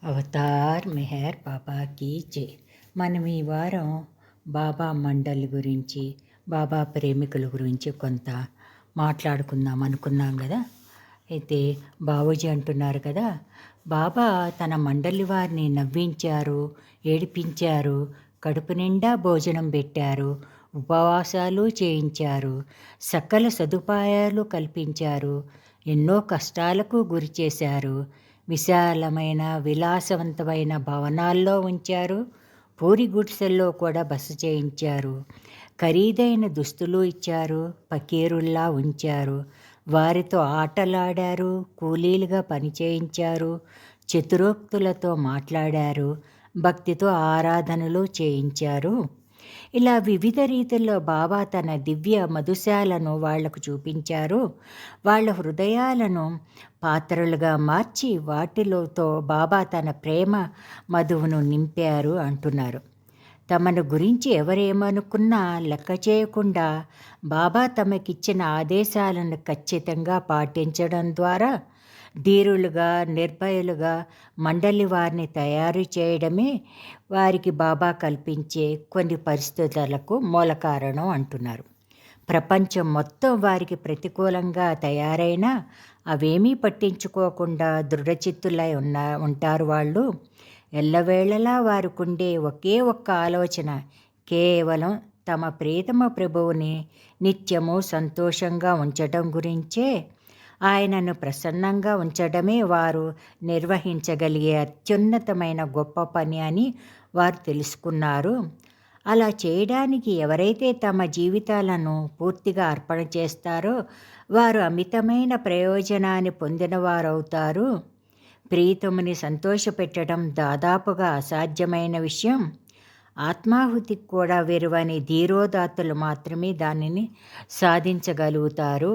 Avatar Meher బాబాకి జై. మనం ఈ వారం బాబా మండలి గురించి, బాబా ప్రేమికుల గురించి కొంత మాట్లాడుకుందాం అనుకున్నాం కదా. అయితే బాబూజీ అంటున్నారు కదా, బాబా తన మండలి వారిని నవ్వించారు, ఏడిపించారు, కడుపు నిండా భోజనం పెట్టారు, ఉపవాసాలు చేయించారు, సకల సదుపాయాలు కల్పించారు, ఎన్నో కష్టాలకు గురి చేశారు, విశాలమైన విలాసవంతమైన భవనాల్లో ఉంచారు, పూరి గుడిసెల్లో కూడా బస చేయించారు, ఖరీదైన దుస్తులు ఇచ్చారు, పకీరుల్లా ఉంచారు, వారితో ఆటలాడారు, కూలీలుగా పనిచేయించారు, చతురోక్తులతో మాట్లాడారు, భక్తితో ఆరాధనలు చేయించారు. ఇలా వివిధ రీతుల్లో బాబా తన దివ్య మధుశాలను వాళ్లకు చూపించారు. వాళ్ళ హృదయాలను పాత్రలుగా మార్చి వాటిలోతో బాబా తన ప్రేమ మధువును నింపారు అంటున్నారు. తమను గురించి ఎవరేమనుకున్నా లెక్క చేయకుండా బాబా తమకిచ్చిన ఆదేశాలను ఖచ్చితంగా పాటించడం ద్వారా ధీరులుగా, నిర్భయులుగా మండలి వారిని తయారు చేయడమే వారికి బాబా కల్పించే కొన్ని పరిస్థితులకు మూల కారణం అంటున్నారు. ప్రపంచం మొత్తం వారికి ప్రతికూలంగా తయారైనా అవేమీ పట్టించుకోకుండా దృఢచిత్తులై ఉంటారు వాళ్ళు. ఎల్లవేళలా వారికుండే ఒకే ఒక్క ఆలోచన కేవలం తమ ప్రియతమ ప్రభువుని నిత్యము సంతోషంగా ఉంచడం గురించే. ఆయనను ప్రసన్నంగా ఉంచడమే వారు నిర్వహించగలిగే అత్యున్నతమైన గొప్ప పని అని వారు తెలుసుకున్నారు. అలా చేయడానికి ఎవరైతే తమ జీవితాలను పూర్తిగా అర్పణ చేస్తారో వారు అమితమైన ప్రయోజనాన్ని పొందినవారవుతారు. ప్రియతముని సంతోషపెట్టడం దాదాపుగా అసాధ్యమైన విషయం. ఆత్మాహుతికి కూడా వెరువని ధీరోదాత్తులు మాత్రమే దానిని సాధించగలుగుతారు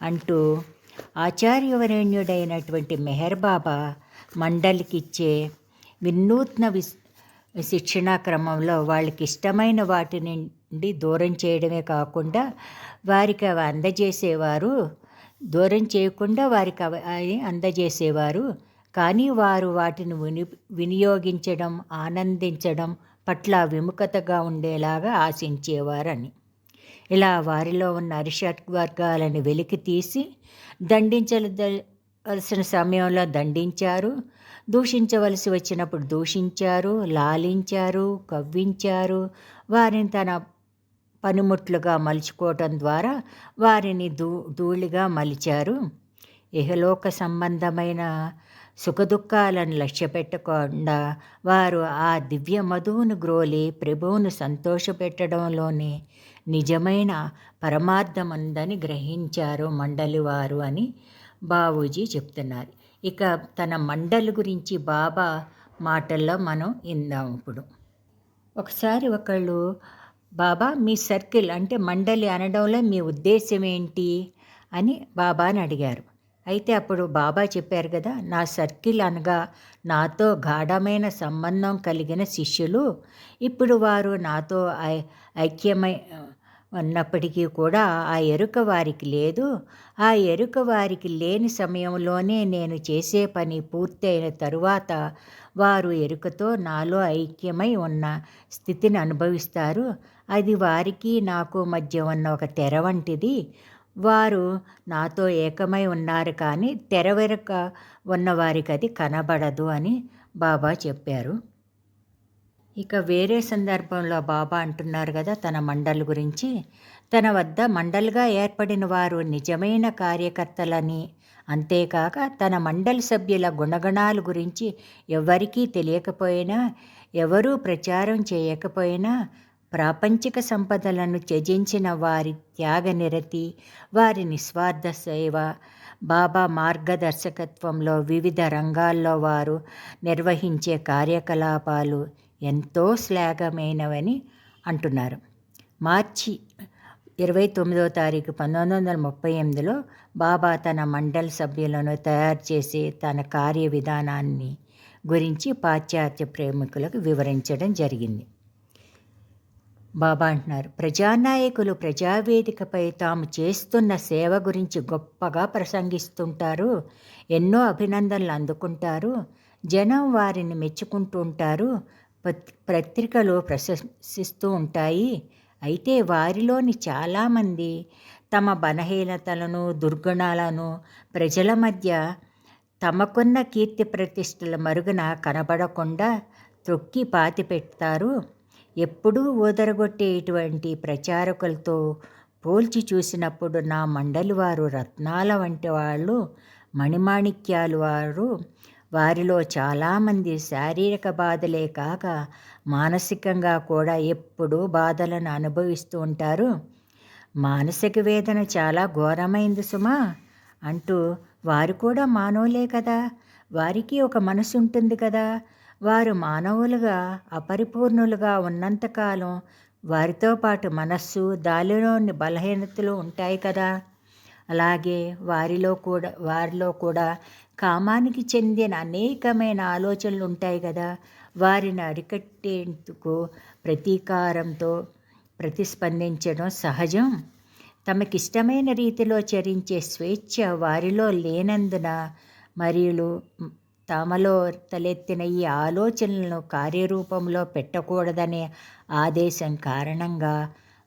అంటూ ఆచార్యవరేణ్యుడైనటువంటి మెహర్ బాబా మండలికిచ్చే వినూత్న శిక్షణా క్రమంలో వాళ్ళకి ఇష్టమైన వాటి నుండి దూరం చేయడమే కాకుండా వారికి అవి అందజేసేవారు, దూరం చేయకుండా వారికి అవి అందజేసేవారు. కానీ వారు వాటిని వినియోగించడం, ఆనందించడం పట్ల విముఖతగా ఉండేలాగా ఆశించేవారని. ఇలా వారిలో ఉన్న అరిషట్ వర్గాలను వెలికి తీసి దండించవలసిన సమయంలో దండించారు, దూషించవలసి వచ్చినప్పుడు దూషించారు, లాలించారు, కవ్వించారు. వారిని తన పనిముట్లుగా మలుచుకోవటం ద్వారా వారిని ధూళిగా మలిచారు. ఇహలోక సంబంధమైన సుఖదుఖాలను లక్ష్యపెట్టకుండా వారు ఆ దివ్య మధువును గ్రోలి ప్రభువును సంతోషపెట్టడంలోనే నిజమైన పరమార్థం ఉందని గ్రహించారు మండలి వారు అని బాబూజీ చెప్తున్నారు. ఇక తన మండలి గురించి బాబా మాటల్లో మనం ఇందాం. ఇప్పుడు ఒకసారి ఒకళ్ళు, బాబా మీ సర్కిల్ అంటే మండలి అనడంలో మీ ఉద్దేశం ఏంటి అని బాబాని అడిగారు. అయితే అప్పుడు బాబా చెప్పారు కదా, నా సర్కిల్ అనగా నాతో గాఢమైన సంబంధం కలిగిన శిష్యులు. ఇప్పుడు వారు నాతో ఐక్యమై ఉన్నప్పటికీ కూడా ఆ ఎరుక వారికి లేదు. ఆ ఎరుక వారికి లేని సమయంలోనే నేను చేసే పని పూర్తయిన తరువాత వారు ఎరుకతో నాలో ఐక్యమై ఉన్న స్థితిని అనుభవిస్తారు. అది వారికి నాకు మధ్య ఉన్న ఒక తెర వంటిది. వారు నాతో ఏకమై ఉన్నారు, కానీ తెర వెనుక ఉన్నవారికి అది కనబడదు అని బాబా చెప్పారు. ఇక వేరే సందర్భంలో బాబా అంటున్నారు కదా తన మండలి గురించి, తన వద్ద మండలిగా ఏర్పడిన వారు నిజమైన కార్యకర్తలని, అంతేకాక తన మండలి సభ్యుల గుణగణాల గురించి ఎవరికీ తెలియకపోయినా, ఎవరూ ప్రచారం చేయకపోయినా, ప్రాపంచిక సంపదలను త్యజించిన వారి త్యాగనిరతి, వారి నిస్వార్థ సేవ, బాబా మార్గదర్శకత్వంలో వివిధ రంగాల్లో వారు నిర్వహించే కార్యకలాపాలు ఎంతో శ్లాఘమైనవని అంటున్నారు. మార్చి 29వ తారీఖు 1938లో బాబా తన మండలి సభ్యులను తయారు చేసే తన కార్య విధానాన్ని గురించి పాశ్చాత్య ప్రేమికులకు వివరించడం జరిగింది. బాబా అంటున్నారు, ప్రజానాయకులు ప్రజావేదికపై తాము చేస్తున్న సేవ గురించి గొప్పగా ప్రసంగిస్తుంటారు, ఎన్నో అభినందనలు అందుకుంటారు. జనం వారిని మెచ్చుకుంటూ ఉంటారు, పత్రికలు ప్రశంసిస్తూ ఉంటాయి. అయితే వారిలోని చాలామంది తమ బలహీనతలను, దుర్గుణాలను ప్రజల మధ్య తమకున్న కీర్తి ప్రతిష్టల మరుగున కనబడకుండా త్రొక్కి పాతిపెడతారు. ఎప్పుడూ ఊదరగొట్టే ఇటువంటి ప్రచారకులతో పోల్చి చూసినప్పుడు నా మండలి వారు రత్నాల వంటి వాళ్ళు, మణిమాణిక్యాలు వారు. వారిలో చాలామంది శారీరక బాధలే కాక మానసికంగా కూడా ఎప్పుడూ బాధలను అనుభవిస్తూ ఉంటారు. మానసిక వేదన చాలా ఘోరమైంది సుమా అంటూ, వారు కూడా మానవులే కదా, వారికి ఒక మనసు ఉంటుంది కదా, వారు మానవులుగా అపరిపూర్ణులుగా ఉన్నంతకాలం వారితో పాటు మనస్సు, దానిలోని బలహీనతలు ఉంటాయి కదా. అలాగే వారిలో కూడా కామానికి చెందిన అనేకమైన ఆలోచనలు ఉంటాయి కదా. వారిని అరికట్టేందుకు ప్రతీకారంతో ప్రతిస్పందించడం సహజం. తమకిష్టమైన రీతిలో చరించే స్వేచ్ఛ వారిలో లేనందున మరియు తమలో తలెత్తిన ఈ ఆలోచనలను కార్యరూపంలో పెట్టకూడదనే ఆదేశం కారణంగా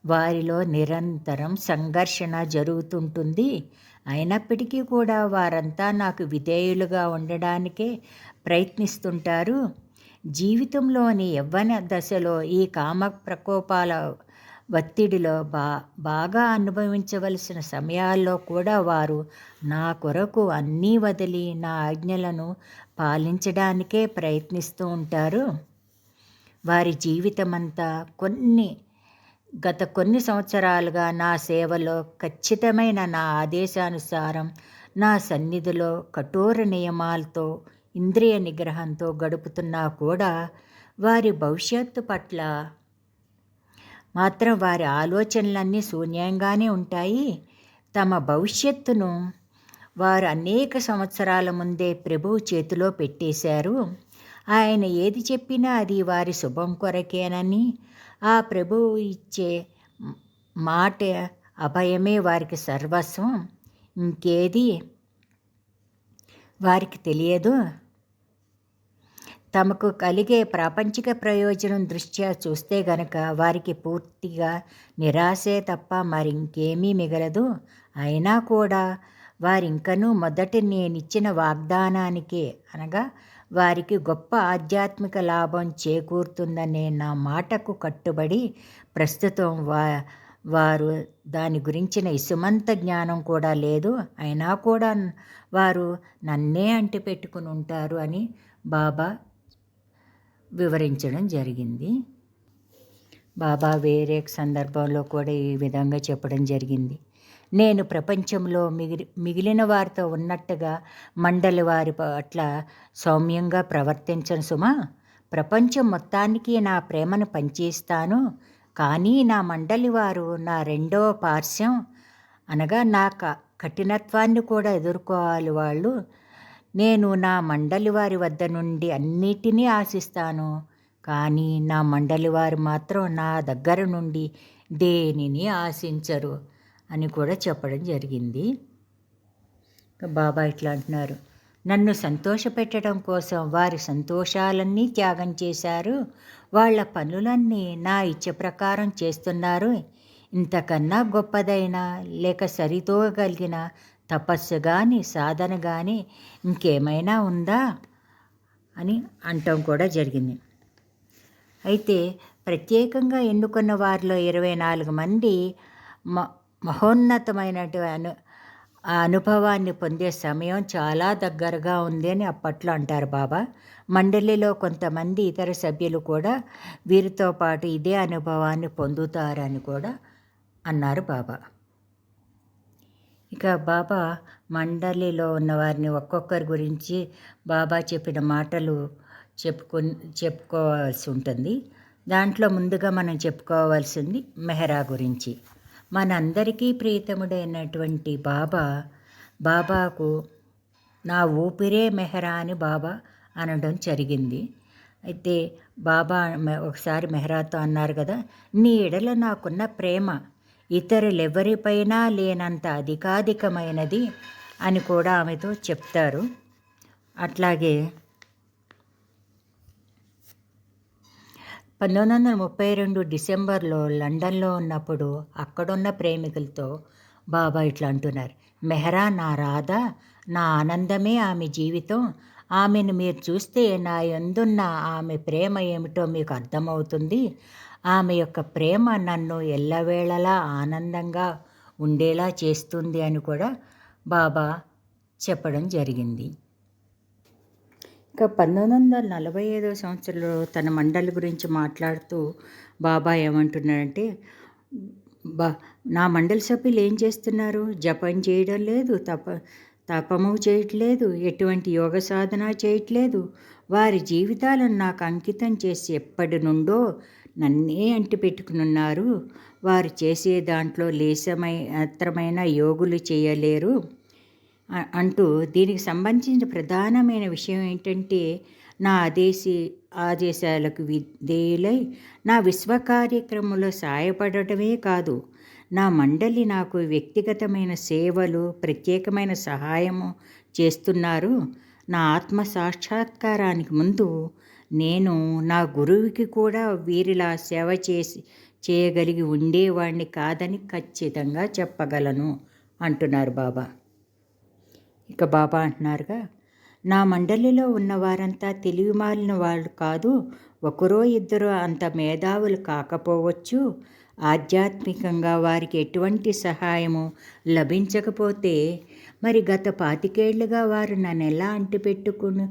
వారిలో నిరంతరం సంఘర్షణ జరుగుతుంటుంది. అయినప్పటికీ కూడా వారంతా నాకు విధేయులుగా ఉండడానికే ప్రయత్నిస్తుంటారు. జీవితంలోని యవ్వన దశలో ఈ కామ ప్రకోపాల ఒత్తిడిలో బాగా అనుభవించవలసిన సమయాల్లో కూడా వారు నా కొరకు అన్నీ వదిలి నా ఆజ్ఞలను పాలించడానికే ప్రయత్నిస్తూ ఉంటారు. వారి జీవితమంతా గత కొన్ని సంవత్సరాలుగా నా సేవలో ఖచ్చితమైన నా ఆదేశానుసారం నా సన్నిధిలో కఠోర నియమాలతో, ఇంద్రియ నిగ్రహంతో గడుపుతున్నా కూడా వారి భవిష్యత్తు పట్ల మాత్రం వారి ఆలోచనలన్నీ శూన్యంగానే ఉంటాయి. తమ భవిష్యత్తును వారు అనేక సంవత్సరాల ముందే ప్రభువు చేతిలో పెట్టేశారు. ఆయన ఏది చెప్పినా అది వారి శుభం కొరకేనని, ఆ ప్రభువు ఇచ్చే మాట అభయమే వారికి సర్వస్వం, ఇంకేది వారికి తెలియదు. తమకు కలిగే ప్రాపంచిక ప్రయోజనం దృష్ట్యా చూస్తే గనక వారికి పూర్తిగా నిరాశే తప్ప మరింకేమీ మిగలదు. అయినా కూడా వారింకనూ మొదట నేనిచ్చిన వాగ్దానానికే, అనగా వారికి గొప్ప ఆధ్యాత్మిక లాభం చేకూరుతుందనే నా మాటకు కట్టుబడి ప్రస్తుతం వారు దాని గురించిన ఇసుమంత జ్ఞానం కూడా లేదు. అయినా కూడా వారు నన్నే అంటిపెట్టుకుని ఉంటారు అని బాబా వివరించడం జరిగింది. బాబా వేరే సందర్భంలో కూడా ఈ విధంగా చెప్పడం జరిగింది. నేను ప్రపంచంలో మిగిలిన వారితో ఉన్నట్టుగా మండలి వారి పట్ల సౌమ్యంగా ప్రవర్తించను సుమా. ప్రపంచం మొత్తానికి నా ప్రేమను పంచేస్తాను. కానీ నా మండలి వారు నా రెండవ పార్శ్వం, అనగా నా కఠినత్వాన్ని కూడా ఎదుర్కోవాలి వాళ్ళు. నేను నా మండలి వారి వద్ద నుండి అన్నిటినీ ఆశిస్తాను, కానీ నా మండలి వారు మాత్రం నా దగ్గర నుండి దేనిని ఆశించరు అని కూడా చెప్పడం జరిగింది. బాబా ఇట్లా అంటున్నారు, నన్ను సంతోషపెట్టడం కోసం వారి సంతోషాలన్నీ త్యాగం చేశారు. వాళ్ళ పనులన్నీ నా ఇచ్చ ప్రకారం చేస్తున్నారు. ఇంతకన్నా గొప్పదైన లేక సరితూగగలిగిన తపస్సు కానీ సాధన కానీ ఇంకేమైనా ఉందా అని అంటం కూడా జరిగింది. అయితే ప్రత్యేకంగా ఎన్నుకున్న వారిలో 24 మంది మహోన్నతమైనటువంటి ఆ అనుభవాన్ని పొందే సమయం చాలా దగ్గరగా ఉంది అని అప్పట్లో అంటారు బాబా. మండలిలో కొంతమంది ఇతర సభ్యులు కూడా వీరితో పాటు ఇదే అనుభవాన్ని పొందుతారని కూడా అన్నారు బాబా. ఇక బాబా మండలిలో ఉన్న వారిని ఒక్కొక్కరి గురించి బాబా చెప్పిన మాటలు చెప్పుకోవాల్సి ఉంటుంది. దాంట్లో ముందుగా మనం చెప్పుకోవాల్సింది మెహరా గురించి. మనందరికీ ప్రీతముడైనటువంటి బాబాకు నా ఊపిరే మెహరా అని బాబా అనడం జరిగింది. అయితే బాబా ఒకసారి మెహరాతో అన్నారు కదా, నీ ఎడల నాకున్న ప్రేమ ఇతరులెవరిపైనా లేనంత అధికాధికమైనది అని కూడా ఆమెతో చెప్తారు. అట్లాగే 1932 డిసెంబర్లో లండన్లో ఉన్నప్పుడు అక్కడున్న ప్రేమికులతో బాబా ఇట్లా అంటున్నారు. మెహరా నా రాధ, నా ఆనందమే ఆమె జీవితం. ఆమెను మీరు చూస్తే నా యందున్న ఆమె ప్రేమ ఏమిటో మీకు అర్థమవుతుంది. ఆమె యొక్క ప్రేమ నన్ను ఎల్లవేళలా ఆనందంగా ఉండేలా చేస్తుంది అని కూడా బాబా చెప్పడం జరిగింది. ఇక 1945 సంవత్సరంలో తన మండలి గురించి మాట్లాడుతూ బాబా ఏమంటున్నాడంటే, నా మండలి సభ్యులు ఏం చేస్తున్నారు? జపం చేయడం లేదు, తపము చేయట్లేదు, ఎటువంటి యోగ సాధన చేయట్లేదు. వారి జీవితాలను నాకు అంకితం చేసి ఎప్పటి నుండో నన్నే అంటిపెట్టుకున్నారు. వారు చేసే దాంట్లో లేశమాత్రమైన యోగులు చేయలేరు అంటూ దీనికి సంబంధించిన ప్రధానమైన విషయం ఏంటంటే, నా ఆదేశాలకు విధేయులై నా విశ్వ కార్యక్రమంలో సాయపడటమే కాదు, నా మండలి నాకు వ్యక్తిగతమైన సేవలు, ప్రత్యేకమైన సహాయము చేస్తున్నారు. నా ఆత్మ సాక్షాత్కారానికి ముందు నేను నా గురువుకి కూడా వీరిలా సేవ చేయగలిగి ఉండేవాడిని కాదని ఖచ్చితంగా చెప్పగలను అంటున్నారు బాబా. ఇక బాబా అంటున్నారుగా, నా మండలిలో ఉన్నవారంతా తెలివిమాలిన వాళ్ళు కాదు. ఒకరో ఇద్దరు అంత మేధావులు కాకపోవచ్చు. ఆధ్యాత్మికంగా వారికి ఎటువంటి సహాయము లభించకపోతే మరి గత 25 ఏళ్లుగా వారు నన్ను ఎలా అంటిపెట్టుకుని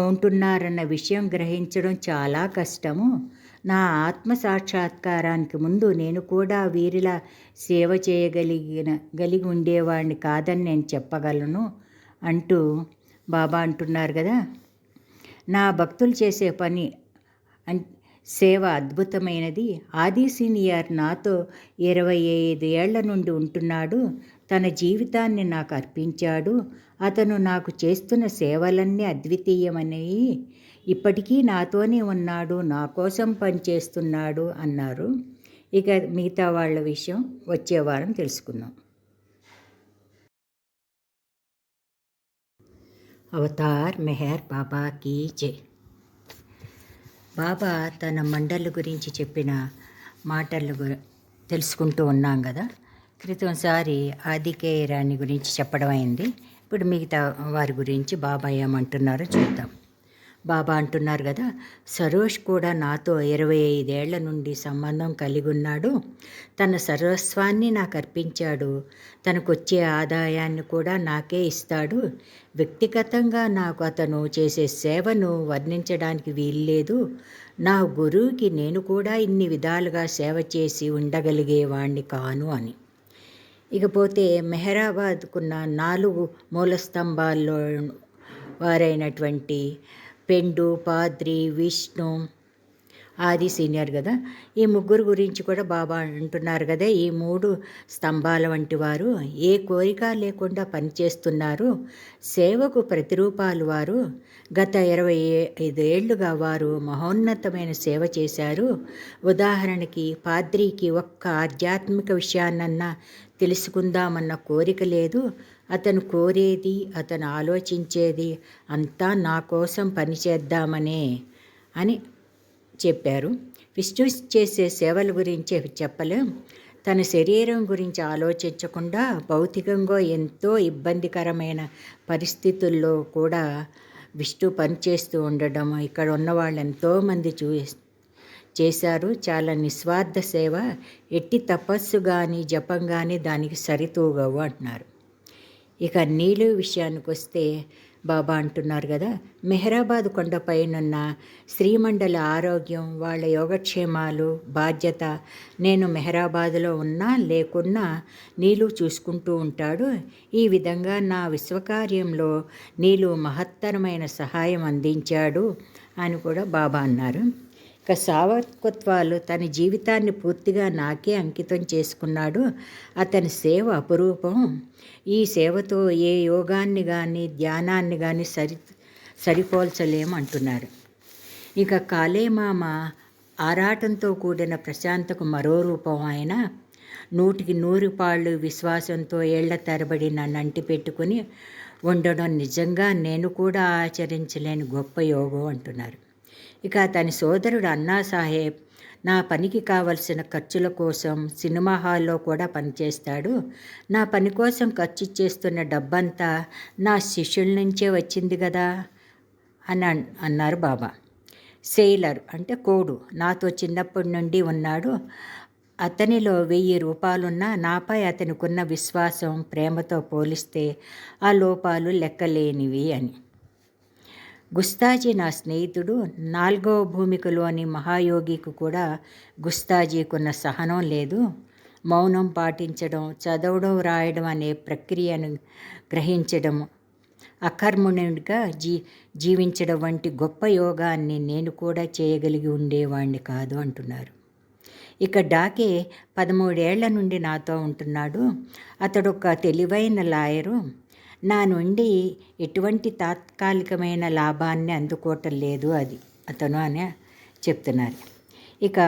ఉంటున్నారన్న విషయం గ్రహించడం చాలా కష్టము. నా ఆత్మ సాక్షాత్కారానికి ముందు నేను కూడా వీరిలా సేవ కలిగి ఉండేవాడిని కాదని నేను చెప్పగలను అంటూ బాబా అంటున్నారు కదా. నా భక్తులు చేసే పని సేవ అద్భుతమైనది. ఆది సీనియర్ నాతో 25 ఏళ్ల నుండి ఉంటున్నాడు. తన జీవితాన్ని నాకు అర్పించాడు. అతను నాకు చేస్తున్న సేవలన్నీ అద్వితీయమనేవి. ఇప్పటికీ నాతోనే ఉన్నాడు, నా కోసం పనిచేస్తున్నాడు అన్నారు. ఇక మిగతా వాళ్ళ విషయం వచ్చే వారం తెలుసుకుందాం. అవతార్ మెహర్ బాబా కీ జై. బాబా తన మండలి గురించి చెప్పిన మాటలు తెలుసుకుంటూ ఉన్నాం కదా. క్రితంసారి ఆదికేయ రాణి గురించి చెప్పడం అయింది. ఇప్పుడు మిగతా వారి గురించి బాబా ఏమంటున్నారో చూద్దాం. బాబా అంటున్నారు కదా, సరోష్ కూడా నాతో 25 ఏళ్ల నుండి సంబంధం కలిగి ఉన్నాడు. తన సర్వస్వాన్ని నాకు అర్పించాడు. తనకొచ్చే ఆదాయాన్ని కూడా నాకే ఇస్తాడు. వ్యక్తిగతంగా నాకు అతను చేసే సేవను వర్ణించడానికి వీల్లేదు. నా గురువుకి నేను కూడా ఇన్ని విధాలుగా సేవ చేసి ఉండగలిగేవాణ్ణి కాను అని. ఇకపోతే మెహరాబాద్కున్న 4 మూలస్తంభాల్లో వారైనటువంటి పెండు, పాద్రి, విష్ణు, ఆది సీనియర్ కదా, ఈ ముగ్గురు గురించి కూడా బాబా అంటున్నారు కదా. ఈ 3 స్తంభాల వంటి వారు ఏ కోరిక లేకుండా పనిచేస్తున్నారు. సేవకు ప్రతిరూపాలు వారు. గత 25 ఏళ్లుగా వారు మహోన్నతమైన సేవ చేశారు. ఉదాహరణకి పాద్రికి ఒక్క ఆధ్యాత్మిక విషయాన్నన్నా తెలుసుకుందామన్న కోరిక లేదు. అతను కోరేది, అతను ఆలోచించేది అంతా నా కోసం పనిచేద్దామనే అని చెప్పారు. విష్ణు చేసే సేవల గురించి చెప్పలేం. తన శరీరం గురించి ఆలోచించకుండా భౌతికంగా ఎంతో ఇబ్బందికరమైన పరిస్థితుల్లో కూడా విష్ణు పనిచేస్తూ ఉండడం ఇక్కడ ఉన్న వాళ్ళు ఎంతోమంది చేశారు. చాలా నిస్వార్థ సేవ. ఎట్టి తపస్సు కానీ జపం కానీ దానికి సరితూగవు అంటున్నారు. ఇక నీళ్ళు విషయానికి వస్తే బాబా అంటున్నారు కదా, మెహరాబాద్ కొండపైనున్న శ్రీమండల ఆరోగ్యం, వాళ్ళ యోగక్షేమాలు బాధ్యత నేను మెహరాబాద్లో ఉన్నా లేకున్నా నీళ్ళు చూసుకుంటూ ఉంటాడు. ఈ విధంగా నా విశ్వకార్యంలో నీళ్ళు మహత్తరమైన సహాయం అందించాడు అని కూడా బాబా అన్నారు. ఇక సావత్వత్వాలు తన జీవితాన్ని పూర్తిగా నాకే అంకితం చేసుకున్నాడు. అతని సేవ అపురూపం. ఈ సేవతో ఏ యోగాన్ని కానీ ధ్యానాన్ని కానీ సరిపోల్చలేమంటున్నారు. ఇక కాలేమామ ఆరాటంతో కూడిన ప్రశాంతకు మరో రూపం. ఆయన 100కి 100 పాళ్ళు విశ్వాసంతో ఏళ్ల తరబడి నన్ను అంటి పెట్టుకుని ఉండడం నిజంగా నేను కూడా ఆచరించలేని గొప్ప యోగం అంటున్నారు. ఇక తన సోదరుడు అన్నాసాహెబ్ నా పనికి కావలసిన ఖర్చుల కోసం సినిమా హాల్లో కూడా పనిచేస్తాడు. నా పని కోసం ఖర్చు చేస్తున్న డబ్బంతా నా శిష్యుల నుంచే వచ్చింది కదా అని అన్నారు బాబా. సెయిలర్ అంటే కోడు నాతో చిన్నప్పటి నుండి ఉన్నాడు. అతనిలో 1000 రూపాయలున్నా నాపై అతనికున్న విశ్వాసం, ప్రేమతో పోలిస్తే ఆ లోపాలు లెక్కలేనివి అని. గుస్తాజీ నా స్నేహితుడు. 4వ భూమికలోని మహాయోగికి కూడా గుస్తాజీకున్న సహనం లేదు. మౌనం పాటించడం, చదవడం, రాయడం అనే ప్రక్రియను గ్రహించడం, అకర్మణుడిగా జీవించడం వంటి గొప్ప యోగాన్ని నేను కూడా చేయగలిగి ఉండేవాణ్ణి కాదు అంటున్నారు. ఇక డాకే 13 ఏళ్ల నుండి నాతో ఉంటున్నాడు. అతడు ఒక తెలివైన లాయరు. నా నుండి ఎటువంటి తాత్కాలికమైన లాభాన్ని అందుకోవటం లేదు అతను అని చెప్తున్నారు. ఇక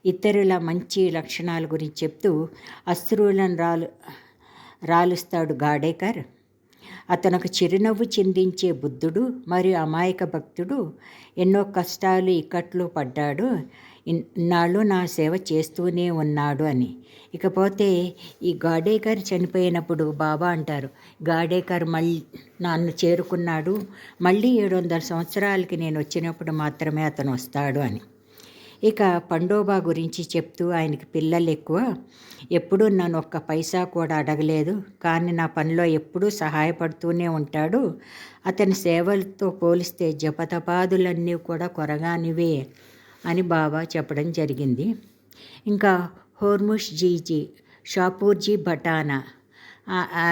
ఇతరుల మంచి లక్షణాల గురించి చెప్తూ అశ్రువులను రాలుస్తాడు గాడేకర్. అతనొక చిరునవ్వు చిందించే బుద్ధుడు మరియు అమాయక భక్తుడు. ఎన్నో కష్టాలు, ఇక్కట్లు పడ్డాడు. ఇన్నాళ్ళు నా సేవ చేస్తూనే ఉన్నాడు అని. ఇకపోతే ఈ గాడేకర్ చనిపోయినప్పుడు బాబా అంటారు, గాడేకర్ మళ్ళీ నన్ను చేరుకున్నాడు. మళ్ళీ 700 సంవత్సరాలకి నేను వచ్చినప్పుడు మాత్రమే అతను వస్తాడు అని. ఇక పండోబా గురించి చెప్తూ ఆయనకి పిల్లలు ఎక్కువ. ఎప్పుడూ నన్ను ఒక్క పైసా కూడా అడగలేదు. కానీ నా పనిలో ఎప్పుడూ సహాయపడుతూనే ఉంటాడు. అతని సేవలతో పోలిస్తే జపతపాదులన్నీ కూడా కొరగానివే అని బాబా చెప్పడం జరిగింది. ఇంకా హోర్ముష్ జీజీ, షాపూర్జీ భటానా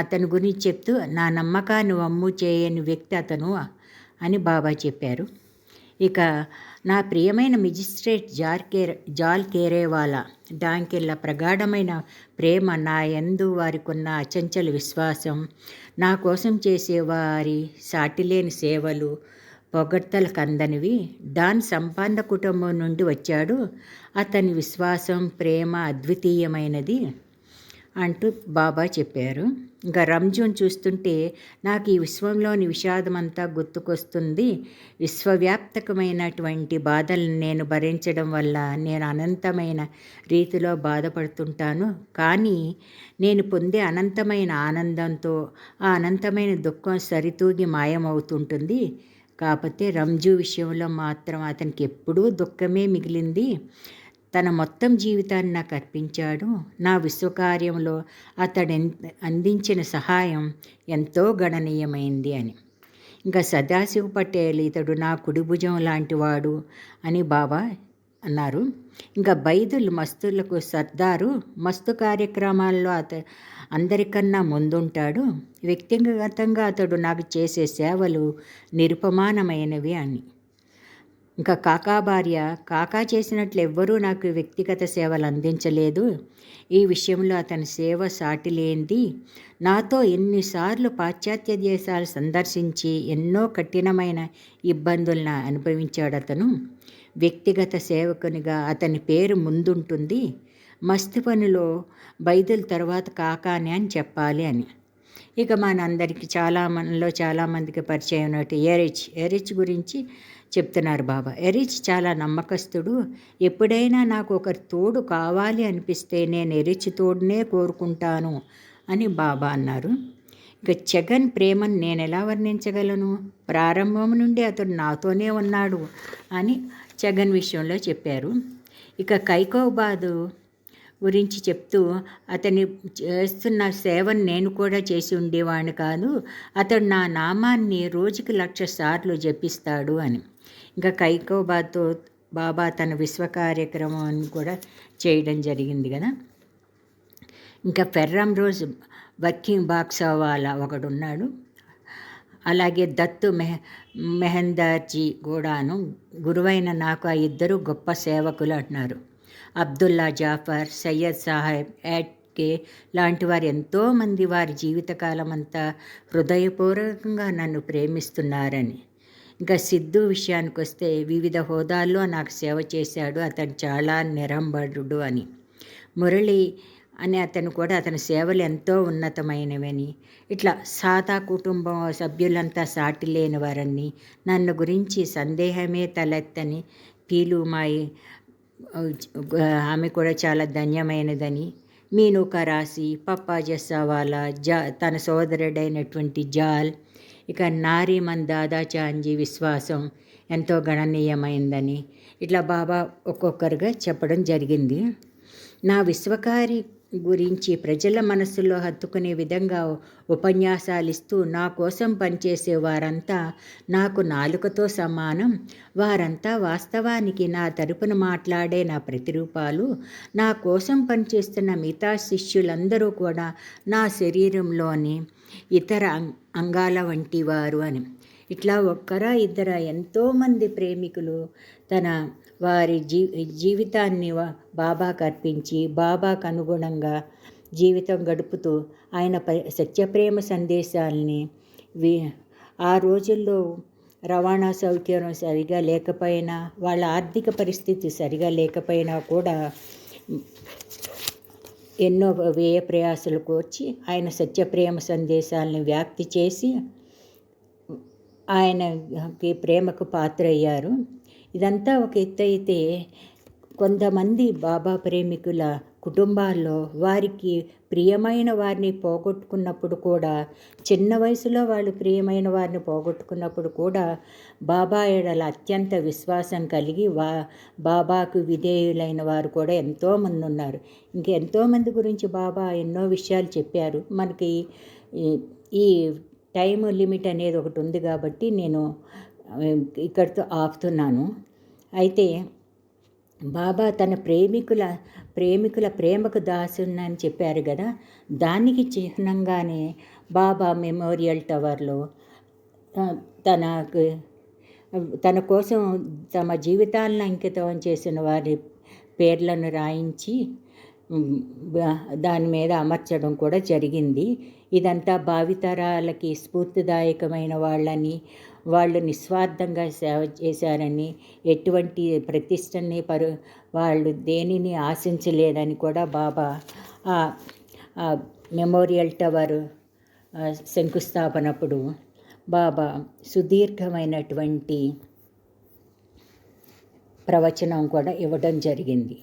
అతని గురించి చెప్తూ నా నమ్మకాన్ని వమ్ము చేయని వ్యక్తి అతను అని బాబా చెప్పారు. ఇక నా ప్రియమైన మెజిస్ట్రేట్ జాల్ కేరేవాలా డాంకెళ్ళ ప్రగాఢమైన ప్రేమ, నా యందు వారికున్న అచంచల విశ్వాసం, నా కోసం చేసేవారి సాటిలేని సేవలు పొగడ్తలకు అందనివి. డాన్ సంపన్న కుటుంబం నుండి వచ్చాడు. అతని విశ్వాసం, ప్రేమ అద్వితీయమైనది అంటూ బాబా చెప్పారు. ఇంకా రంజాన్ చూస్తుంటే నాకు ఈ విశ్వంలోని విషాదమంతా గుర్తుకొస్తుంది. విశ్వవ్యాప్తకమైనటువంటి బాధలను నేను భరించడం వల్ల నేను అనంతమైన రీతిలో బాధపడుతుంటాను. కానీ నేను పొందే అనంతమైన ఆనందంతో ఆ అనంతమైన దుఃఖం సరితూగి మాయమవుతుంటుంది. కాకపోతే రంజు విషయంలో మాత్రం అతనికి ఎప్పుడూ దుఃఖమే మిగిలింది. తన మొత్తం జీవితాన్ని నాకు అర్పించాడు. నా విశ్వకార్యంలో అతడు అందించిన సహాయం ఎంతో గణనీయమైంది అని. ఇంకా సదాశివ్ పటేల్ ఇతడు నా కుడి భుజం లాంటివాడు అని బాబా అన్నారు. ఇంకా బైదుల్ మస్తులకు సర్దారు. మస్తు కార్యక్రమాల్లో అందరికన్నా ముందుంటాడు. వ్యక్తిగతంగా అతడు నాకు చేసే సేవలు నిరుపమానమైనవి అని. ఇంకా కాకా భార్య, కాకా చేసినట్లు ఎవ్వరూ నాకు వ్యక్తిగత సేవలు అందించలేదు. ఈ విషయంలో అతని సేవ సాటి లేనిది. నాతో ఎన్నిసార్లు పాశ్చాత్య దేశాలు సందర్శించి ఎన్నో కఠినమైన ఇబ్బందులను అనుభవించాడు అతను. వ్యక్తిగత సేవకునిగా అతని పేరు ముందుంటుంది. మస్తు పనిలో బైదుల్ తర్వాత కాకాని అని చెప్పాలి అని. ఇక మనందరికీ మనలో చాలామందికి పరిచయం ఉన్నట్టు ఎరిచ్ గురించి చెప్తున్నారు బాబా. ఎరిచ్ చాలా నమ్మకస్తుడు. ఎప్పుడైనా నాకు ఒకరి తోడు కావాలి అనిపిస్తే నేను ఎరిచ్ తోడునే కోరుకుంటాను అని బాబా అన్నారు. ఇక జగన్ ప్రేమను నేను ఎలా వర్ణించగలను? ప్రారంభం నుండి అతడు నాతోనే ఉన్నాడు అని జగన్ విషయంలో చెప్పారు. ఇక కైకోబాదు గురించి చెప్తూ అతని చేస్తున్న సేవను నేను కూడా చేసి ఉండేవాడిని కాదు. అతడు నా నామాన్ని రోజుకి 1,00,000 సార్లు జపిస్తాడు అని. ఇంకా కైకోబాతో బాబా తన విశ్వ కార్యక్రమాన్ని కూడా చేయడం జరిగింది కదా. ఇంకా ఫెర్రం రోజ్ వర్కింగ్ బాక్సవాలా ఒకడున్నాడు. అలాగే దత్తు మెహందర్జీ కూడాను. గురువైన నాకు ఆ ఇద్దరు గొప్ప సేవకులు అంటున్నారు. అబ్దుల్లా జాఫర్, సయ్యద్ సాహెబ్, యాట్కే లాంటి వారు ఎంతోమంది వారి జీవితకాలం అంతా హృదయపూర్వకంగా నన్ను ప్రేమిస్తున్నారని. ఇంకా సిద్ధు విషయానికి వస్తే వివిధ హోదాల్లో నాకు సేవ చేశాడు. అతను చాలా నిరంబరుడు అని. మురళి అని అతను కూడా అతని సేవలు ఎంతో ఉన్నతమైనవని. ఇట్లా సాదా కుటుంబం సభ్యులంతా సాటి లేని వారని, నన్ను గురించి సందేహమే తలెత్తని పీలుమాయి ఆమె కూడా చాలా ధన్యమైనదని మీనూకా రాశి, పప్పా జస్సావాలా, తన సోదరుడైనటువంటి జాల్, ఇక నారీమన్ దాదాచాంజీ విశ్వాసం ఎంతో గణనీయమైందని ఇట్లా బాబా ఒక్కొక్కరుగా చెప్పడం జరిగింది. నా విశ్వకారి గురించి ప్రజల మనస్సులో హత్తుకునే విధంగా ఉపన్యాసాలు ఇస్తూ నా కోసం పనిచేసే వారంతా నాకు నాలుకతో సమానం. వారంతా వాస్తవానికి నా తరపున మాట్లాడే నా ప్రతిరూపాలు. నా కోసం పనిచేస్తున్న మిగతా శిష్యులందరూ కూడా నా శరీరంలోని ఇతర అంగాల వంటి వారు అని. ఇట్లా ఒక్కరా ఇద్దరా ఎంతోమంది ప్రేమికులు తన వారి జీవితాన్ని బాబాకు అర్పించి బాబాకు అనుగుణంగా జీవితం గడుపుతూ ఆయన సత్యప్రేమ సందేశాలని ఆ రోజుల్లో రవాణా సౌకర్యం సరిగా లేకపోయినా, వాళ్ళ ఆర్థిక పరిస్థితి సరిగా లేకపోయినా కూడా ఎన్నో వ్యయ ప్రయాసాలు కోర్చి ఆయన సత్యప్రేమ సందేశాలని వ్యాప్తి చేసి ఆయనకి ప్రేమకు పాత్ర అయ్యారు. ఇదంతా ఒక ఎత్తు అయితే, కొంతమంది బాబా ప్రేమికుల కుటుంబాల్లో వారికి ప్రియమైన వారిని పోగొట్టుకున్నప్పుడు కూడా, చిన్న వయసులో వాళ్ళు ప్రియమైన వారిని పోగొట్టుకున్నప్పుడు కూడా బాబా ఎడల అత్యంత విశ్వాసం కలిగి బాబాకు విధేయులైన వారు కూడా ఎంతోమంది ఉన్నారు. ఇంకెంతోమంది గురించి బాబా ఎన్నో విషయాలు చెప్పారు. మనకి ఈ టైం లిమిట్ అనేది ఒకటి ఉంది కాబట్టి నేను ఇక్కడితో ఆపుతున్నాను. అయితే బాబా తన ప్రేమికుల ప్రేమకు దాసునని చెప్పారు కదా, దానికి చిహ్నంగానే బాబా మెమోరియల్ టవర్లో తన కోసం తమ జీవితాలను అంకితం చేసిన వారి పేర్లను రాయించి దాని మీద అమర్చడం కూడా జరిగింది. ఇదంతా భావితరాలకి స్ఫూర్తిదాయకమైన వాళ్ళు నిస్వార్థంగా సేవ చేశారని, ఎటువంటి ప్రతిష్టని వాళ్ళు దేనిని ఆశించలేదని కూడా బాబా మెమోరియల్ టవర్ శంకుస్థాపనప్పుడు బాబా సుదీర్ఘమైనటువంటి ప్రవచనం కూడా ఇవ్వడం జరిగింది.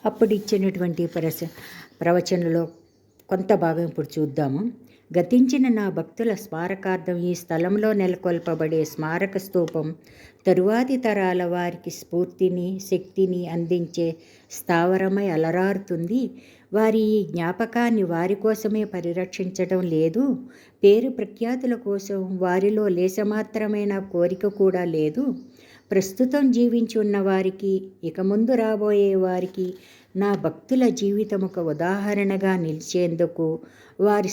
అప్పుడు ఇచ్చినటువంటి ప్రవచనలో కొంత భాగం ఇప్పుడు చూద్దాము. గతించిన నా భక్తుల స్మారకార్థం ఈ స్థలంలో నెలకొల్పబడే స్మారక స్తూపం తరువాతి తరాల వారికి స్ఫూర్తిని, శక్తిని అందించే స్థావరమై అలరారుతుంది. వారి ఈ జ్ఞాపకాన్ని వారి కోసమే పరిరక్షించడం లేదు, పేరు ప్రఖ్యాతుల కోసం వారిలో లేసమాత్రమైన కోరిక కూడా లేదు. ప్రస్తుతం జీవించి ఉన్న వారికి, ఇక ముందు రాబోయే వారికి నా భక్తుల జీవితం ఒక ఉదాహరణగా నిలిచేందుకు వారి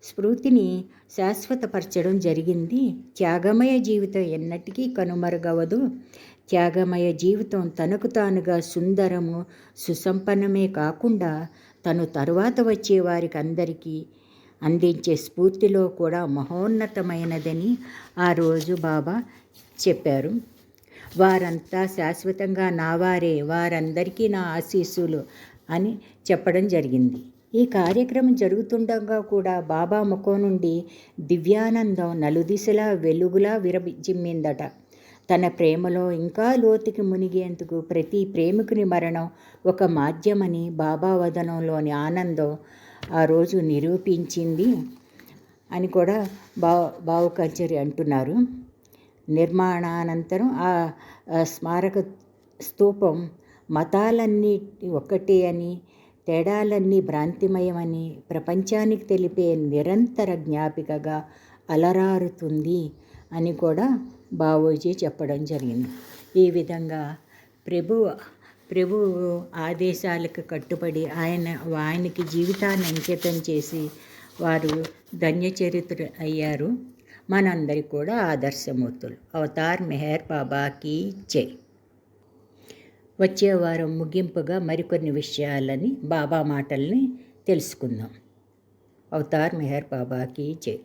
స్ఫూర్తిని శాశ్వతపరచడం జరిగింది. త్యాగమయ జీవితం ఎన్నటికీ కనుమరుగవదు. త్యాగమయ జీవితం తనకు తానుగా సుందరము, సుసంపన్నమే కాకుండా తను తరువాత వచ్చే వారికి అందరికీ అందించే స్ఫూర్తిలో కూడా మహోన్నతమైనదని ఆ రోజు బాబా చెప్పారు. వారంతా శాశ్వతంగా నావారే, వారందరికీ నా ఆశీస్సులు అని చెప్పడం జరిగింది. ఈ కార్యక్రమం జరుగుతుండగా కూడా బాబా ముఖం నుండి దివ్యానందం నలుదిశలా వెలుగులా విరజిమ్మిందట. తన ప్రేమలో ఇంకా లోతుకి మునిగేందుకు ప్రతి ప్రేమికుని మరణం ఒక మాధ్యమని బాబా వదనంలోని ఆనందం ఆ రోజు నిరూపించింది అని కూడా భావుకల్చరి అంటున్నారు. నిర్మాణానంతరం ఆ స్మారక స్తూపం మతాలన్నీ ఒక్కటే అని, తేడాలన్నీ భ్రాంతిమయమని ప్రపంచానికి తెలిపే నిరంతర జ్ఞాపికగా అలరారుతుంది అని కూడా బావూజీ చెప్పడం జరిగింది. ఈ విధంగా ప్రభువు ఆదేశాలకు కట్టుబడి ఆయనకి జీవితాన్ని అంకితం చేసి వారు ధన్యచరిత్ర అయ్యారు. మనందరికి కూడా ఆదర్శమూర్తులు. అవతార్ మెహర్ బాబాకి జై. వచ్చే వారం ముగింపుగా మరికొన్ని విషయాలని బాబా మాటల్ని తెలుసుకుందాం. అవతార్ మెహర్ బాబాకి జై.